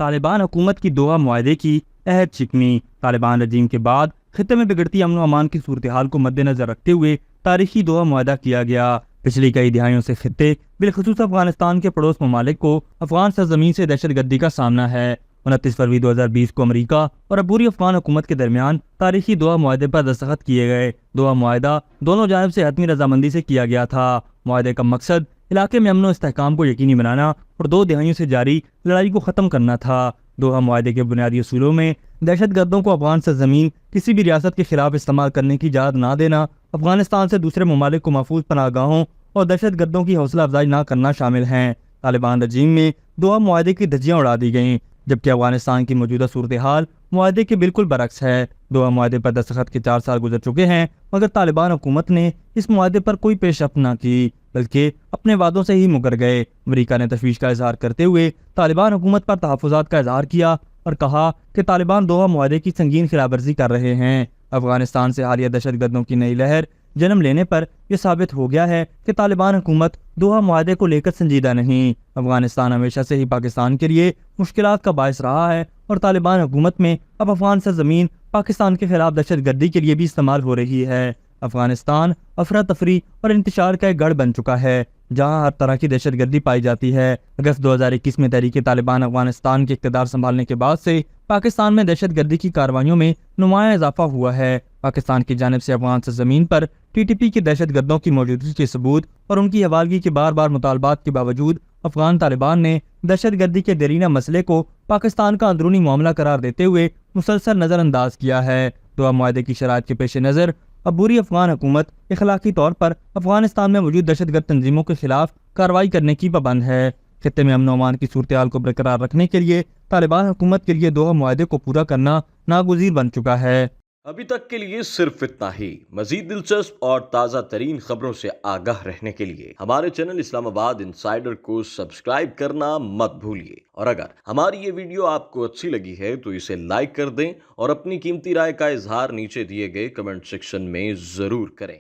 طالبان حکومت کی دوحہ معاہدے کی عہد شکنی۔ طالبان رجیم کے بعد خطے میں بگڑتی امن و امان کی صورتحال کو مد نظر رکھتے ہوئے تاریخی دوحہ معاہدہ کیا گیا۔ پچھلی کئی دہائیوں سے خطے بالخصوص افغانستان کے پڑوس ممالک کو افغان سرزمین سے دہشت گردی کا سامنا ہے۔ 29 فروری 2020 کو امریکہ اور عبوری افغان حکومت کے درمیان تاریخی دوحہ معاہدے پر دستخط کیے گئے۔ دوحہ معاہدہ دونوں جانب سے حتمی رضامندی سے کیا گیا تھا۔ معاہدے کا مقصد علاقے میں امن و استحکام کو یقینی بنانا اور 2 دہائیوں سے جاری لڑائی کو ختم کرنا تھا۔ دوحہ معاہدے کے بنیادی اصولوں میں دہشت گردوں کو افغان سرزمین کسی بھی ریاست کے خلاف استعمال کرنے کی اجازت نہ دینا، افغانستان سے دوسرے ممالک کو محفوظ پناہ گاہوں اور دہشت گردوں کی حوصلہ افزائی نہ کرنا شامل ہیں۔ طالبان رجیم میں دوحہ معاہدے کی دھجیاں اڑا دی گئیں، جبکہ افغانستان کی موجودہ صورتحال معاہدے کے بالکل برعکس ہے۔ دوحہ معاہدے پر دستخط کے 4 سال گزر چکے ہیں، مگر طالبان حکومت نے اس معاہدے پر کوئی پیش رفت نہ کی، بلکہ اپنے وعدوں سے ہی مکر گئے۔ امریکہ نے تشویش کا اظہار کرتے ہوئے طالبان حکومت پر تحفظات کا اظہار کیا اور کہا کہ طالبان دوحہ معاہدے کی سنگین خلاف ورزی کر رہے ہیں۔ افغانستان سے حالیہ دہشت گردوں کی نئی لہر جنم لینے پر یہ ثابت ہو گیا ہے کہ طالبان حکومت دوحہ معاہدے کو لے کر سنجیدہ نہیں۔ افغانستان ہمیشہ سے ہی پاکستان کے لیے مشکلات کا باعث رہا ہے اور طالبان حکومت میں اب افغان سرزمین پاکستان کے خلاف دہشت گردی کے لیے بھی استعمال ہو رہی ہے۔ افغانستان افراتفری اور انتشار کا ایک گڑھ بن چکا ہے، جہاں ہر طرح کی دہشت گردی پائی جاتی ہے۔ اگست 2021 میں تحریک طالبان افغانستان کے اقتدار سنبھالنے کے بعد سے پاکستان میں دہشت گردی کی کارروائیوں میں نمایاں اضافہ ہوا ہے۔ پاکستان کی جانب سے افغان سرزمین پر TTP کے دہشت گردوں کی موجودگی کے ثبوت اور ان کی حوالگی کے بار بار مطالبات کے باوجود افغان طالبان نے دہشت گردی کے دیرینہ مسئلے کو پاکستان کا اندرونی معاملہ قرار دیتے ہوئے مسلسل نظر انداز کیا ہے۔ دوحہ معاہدے کی شرائط کے پیش نظر عبوری افغان حکومت اخلاقی طور پر افغانستان میں موجود دہشت گرد تنظیموں کے خلاف کارروائی کرنے کی پابند ہے۔ خطے میں امن و امان کی صورتحال کو برقرار رکھنے کے لیے طالبان حکومت کے لیے دوحہ معاہدے کو پورا کرنا ناگزیر بن چکا ہے۔ ابھی تک کے لیے صرف اتنا ہی۔ مزید دلچسپ اور تازہ ترین خبروں سے آگاہ رہنے کے لیے ہمارے چینل اسلام آباد انسائیڈر کو سبسکرائب کرنا مت بھولیے، اور اگر ہماری یہ ویڈیو آپ کو اچھی لگی ہے تو اسے لائک کر دیں اور اپنی قیمتی رائے کا اظہار نیچے دیے گئے کمنٹ سیکشن میں ضرور کریں۔